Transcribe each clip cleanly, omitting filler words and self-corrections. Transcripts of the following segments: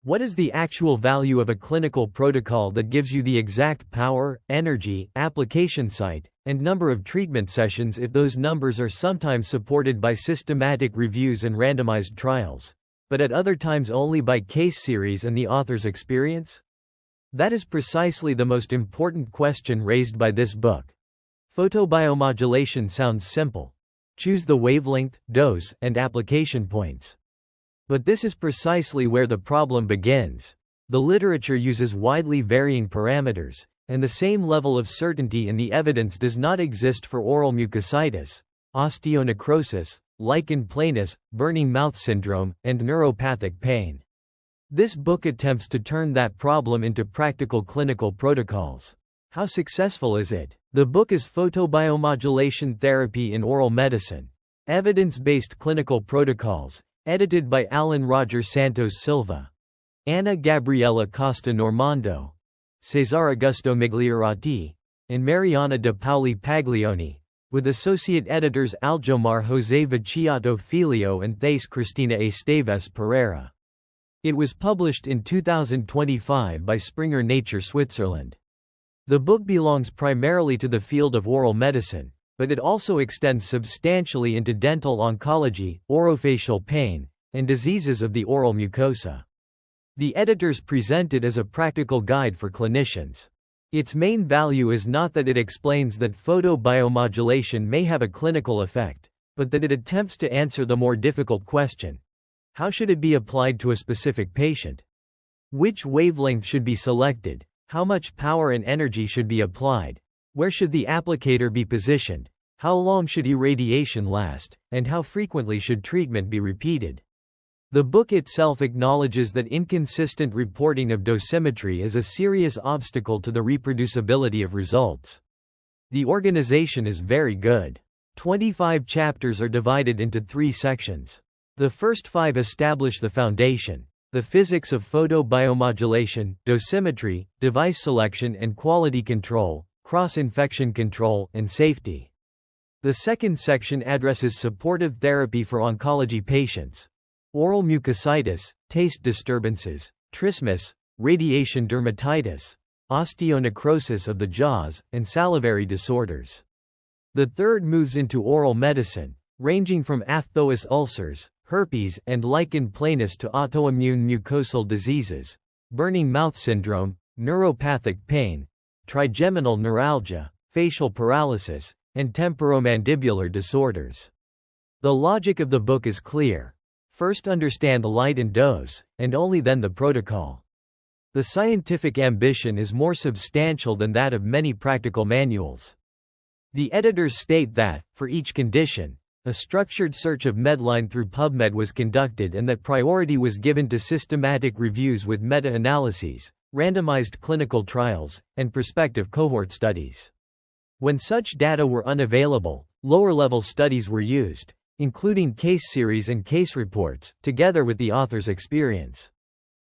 What is the actual value of a clinical protocol that gives you the exact power, energy, application site, and number of treatment sessions if those numbers are sometimes supported by systematic reviews and randomized trials, but at other times only by case series and the author's experience? That is precisely the most important question raised by this book. Photobiomodulation sounds simple. Choose the wavelength, dose, and application points. But this is precisely where the problem begins. The literature uses widely varying parameters, and the same level of certainty in the evidence does not exist for oral mucositis, osteonecrosis, lichen planus, burning mouth syndrome, and neuropathic pain. This book attempts to turn that problem into practical clinical protocols. How successful is it? The book is Photobiomodulation Therapy in Oral Medicine. Evidence-Based Clinical Protocols, edited by Alan Roger Santos-Silva, Anna Gabriela Costa Normando, César Augusto Migliorati, and Mariana de Pauli Paglioni, with associate editors Aljomar José Viciato Filio and Thais Cristina Esteves Pereira. It was published in 2025 by Springer Nature Switzerland. The book belongs primarily to the field of oral medicine, but it also extends substantially into dental oncology, orofacial pain, and diseases of the oral mucosa. The editors present it as a practical guide for clinicians. Its main value is not that it explains that photobiomodulation may have a clinical effect, but that it attempts to answer the more difficult question: how should it be applied to a specific patient? Which wavelength should be selected? How much power and energy should be applied? Where should the applicator be positioned? How long should irradiation last? And how frequently should treatment be repeated? The book itself acknowledges that inconsistent reporting of dosimetry is a serious obstacle to the reproducibility of results. The organization is very good. 25 chapters are divided into 3 sections. The first 5 establish the foundation: the physics of photobiomodulation, dosimetry, device selection and quality control, cross-infection control, and safety. The second section addresses supportive therapy for oncology patients: oral mucositis, taste disturbances, trismus, radiation dermatitis, osteonecrosis of the jaws, and salivary disorders. The third moves into oral medicine, ranging from aphthous ulcers, herpes and lichen planus to autoimmune mucosal diseases, burning mouth syndrome, neuropathic pain, trigeminal neuralgia, facial paralysis, and temporomandibular disorders. The logic of the book is clear. First understand light and dose, and only then the protocol. The scientific ambition is more substantial than that of many practical manuals. The editors state that, for each condition, a structured search of Medline through PubMed was conducted and that priority was given to systematic reviews with meta-analyses, randomized clinical trials, and prospective cohort studies. When such data were unavailable, lower-level studies were used, including case series and case reports, together with the author's experience.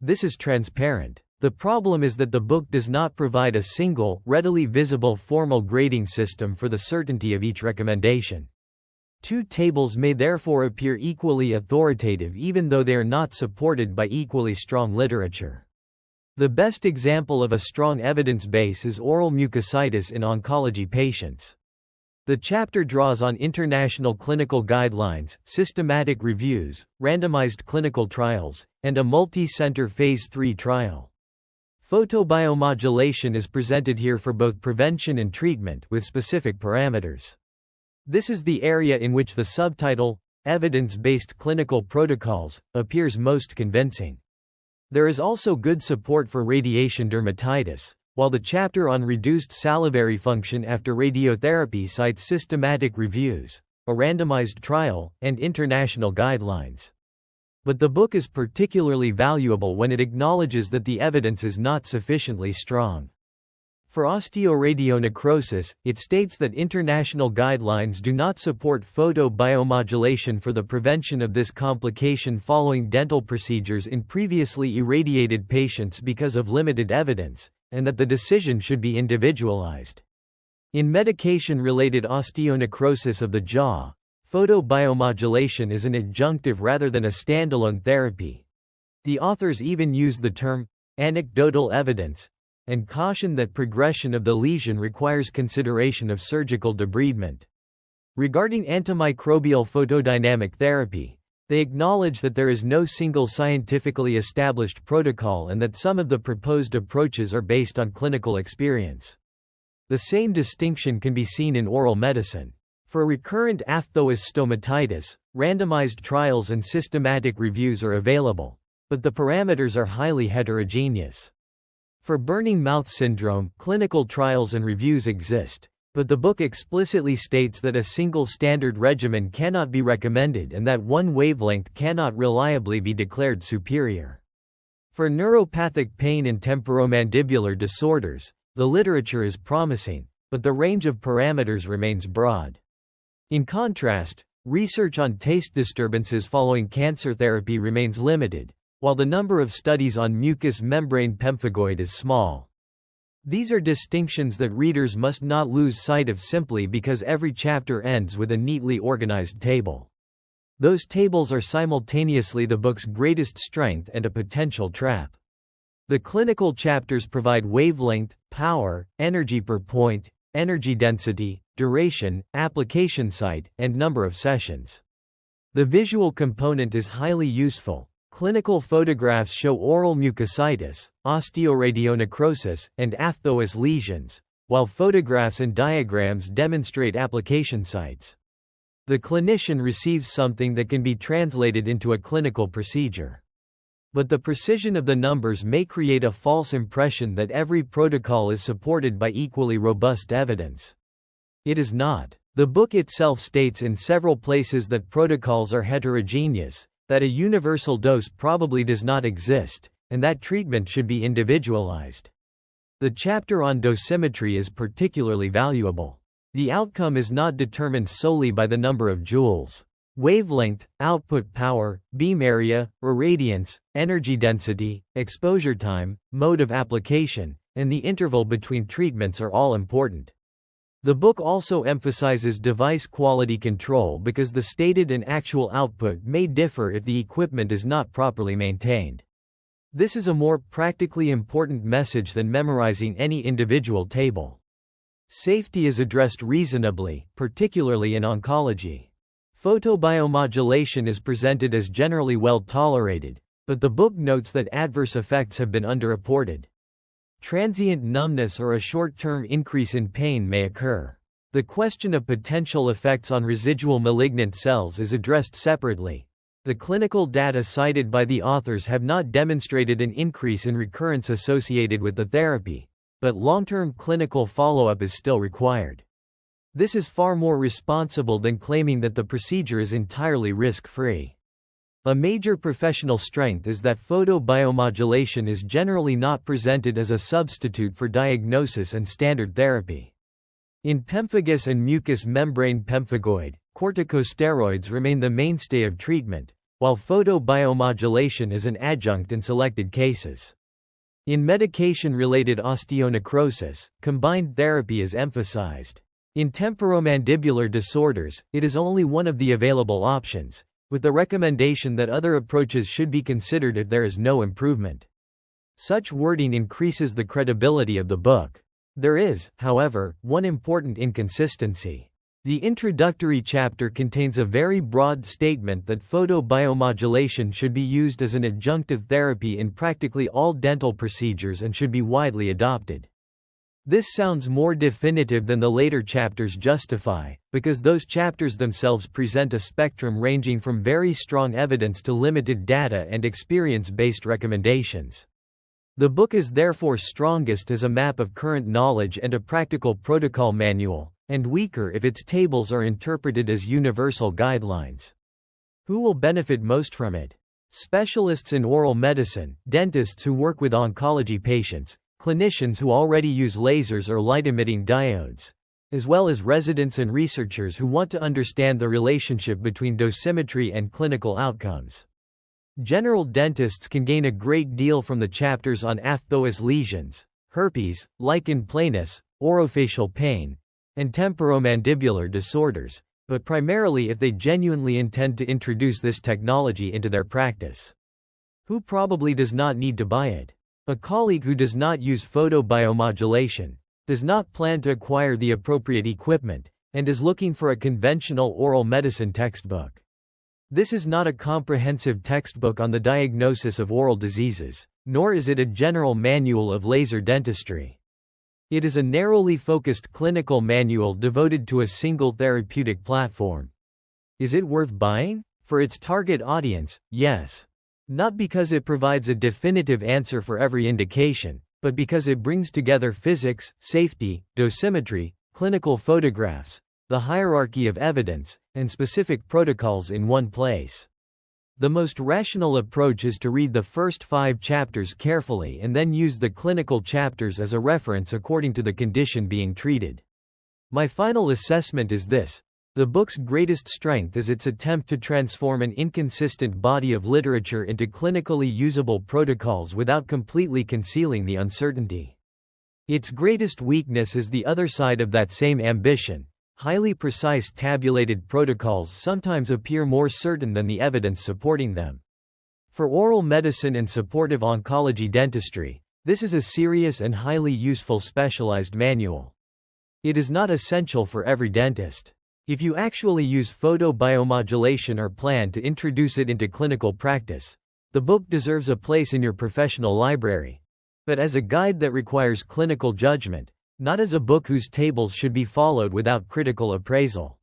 This is transparent. The problem is that the book does not provide a single, readily visible formal grading system for the certainty of each recommendation. 2 tables may therefore appear equally authoritative even though they are not supported by equally strong literature. The best example of a strong evidence base is oral mucositis in oncology patients. The chapter draws on international clinical guidelines, systematic reviews, randomized clinical trials, and a multi-center phase 3 trial. Photobiomodulation is presented here for both prevention and treatment with specific parameters. This is the area in which the subtitle, Evidence-Based Clinical Protocols, appears most convincing. There is also good support for radiation dermatitis, while the chapter on reduced salivary function after radiotherapy cites systematic reviews, a randomized trial, and international guidelines. But the book is particularly valuable when it acknowledges that the evidence is not sufficiently strong. For osteoradionecrosis, it states that international guidelines do not support photobiomodulation for the prevention of this complication following dental procedures in previously irradiated patients because of limited evidence, and that the decision should be individualized. In medication-related osteonecrosis of the jaw, photobiomodulation is an adjunctive rather than a standalone therapy. The authors even use the term anecdotal evidence and caution that progression of the lesion requires consideration of surgical debridement. Regarding antimicrobial photodynamic therapy, they acknowledge that there is no single scientifically established protocol and that some of the proposed approaches are based on clinical experience. The same distinction can be seen in oral medicine. For recurrent aphthous stomatitis, randomized trials and systematic reviews are available, but the parameters are highly heterogeneous. For burning mouth syndrome, clinical trials and reviews exist, but the book explicitly states that a single standard regimen cannot be recommended and that one wavelength cannot reliably be declared superior. For neuropathic pain and temporomandibular disorders, the literature is promising, but the range of parameters remains broad. In contrast, research on taste disturbances following cancer therapy remains limited, while the number of studies on mucous membrane pemphigoid is small. These are distinctions that readers must not lose sight of simply because every chapter ends with a neatly organized table. Those tables are simultaneously the book's greatest strength and a potential trap. The clinical chapters provide wavelength, power, energy per point, energy density, duration, application site, and number of sessions. The visual component is highly useful. Clinical photographs show oral mucositis, osteoradionecrosis, and aphthous lesions, while photographs and diagrams demonstrate application sites. The clinician receives something that can be translated into a clinical procedure. But the precision of the numbers may create a false impression that every protocol is supported by equally robust evidence. It is not. The book itself states in several places that protocols are heterogeneous, that a universal dose probably does not exist, and that treatment should be individualized. The chapter on dosimetry is particularly valuable. The outcome is not determined solely by the number of joules. Wavelength, output power, beam area, irradiance, energy density, exposure time, mode of application, and the interval between treatments are all important. The book also emphasizes device quality control because the stated and actual output may differ if the equipment is not properly maintained. This is a more practically important message than memorizing any individual table. Safety is addressed reasonably, particularly in oncology. Photobiomodulation is presented as generally well tolerated, but the book notes that adverse effects have been underreported. Transient numbness or a short-term increase in pain may occur. The question of potential effects on residual malignant cells is addressed separately. The clinical data cited by the authors have not demonstrated an increase in recurrence associated with the therapy, but long-term clinical follow-up is still required. This is far more responsible than claiming that the procedure is entirely risk-free. A major professional strength is that photobiomodulation is generally not presented as a substitute for diagnosis and standard therapy. In pemphigus and mucous membrane pemphigoid, corticosteroids remain the mainstay of treatment, while photobiomodulation is an adjunct in selected cases. In medication-related osteonecrosis, combined therapy is emphasized. In temporomandibular disorders, it is only one of the available options, with the recommendation that other approaches should be considered if there is no improvement. Such wording increases the credibility of the book. There is, however, one important inconsistency. The introductory chapter contains a very broad statement that photobiomodulation should be used as an adjunctive therapy in practically all dental procedures and should be widely adopted. This sounds more definitive than the later chapters justify, because those chapters themselves present a spectrum ranging from very strong evidence to limited data and experience-based recommendations. The book is therefore strongest as a map of current knowledge and a practical protocol manual, and weaker if its tables are interpreted as universal guidelines. Who will benefit most from it? Specialists in oral medicine, dentists who work with oncology patients, clinicians who already use lasers or light-emitting diodes, as well as residents and researchers who want to understand the relationship between dosimetry and clinical outcomes. General dentists can gain a great deal from the chapters on aphthous lesions, herpes, lichen planus, orofacial pain, and temporomandibular disorders, but primarily if they genuinely intend to introduce this technology into their practice. Who probably does not need to buy it? A colleague who does not use photobiomodulation, does not plan to acquire the appropriate equipment, and is looking for a conventional oral medicine textbook. This is not a comprehensive textbook on the diagnosis of oral diseases, nor is it a general manual of laser dentistry. It is a narrowly focused clinical manual devoted to a single therapeutic platform. Is it worth buying? For its target audience, yes. Not because it provides a definitive answer for every indication, but because it brings together physics, safety, dosimetry, clinical photographs, the hierarchy of evidence, and specific protocols in one place. The most rational approach is to read the first 5 chapters carefully and then use the clinical chapters as a reference according to the condition being treated. My final assessment is this. The book's greatest strength is its attempt to transform an inconsistent body of literature into clinically usable protocols without completely concealing the uncertainty. Its greatest weakness is the other side of that same ambition. Highly precise tabulated protocols sometimes appear more certain than the evidence supporting them. For oral medicine and supportive oncology dentistry, this is a serious and highly useful specialized manual. It is not essential for every dentist. If you actually use photobiomodulation or plan to introduce it into clinical practice, the book deserves a place in your professional library. But as a guide that requires clinical judgment, not as a book whose tables should be followed without critical appraisal.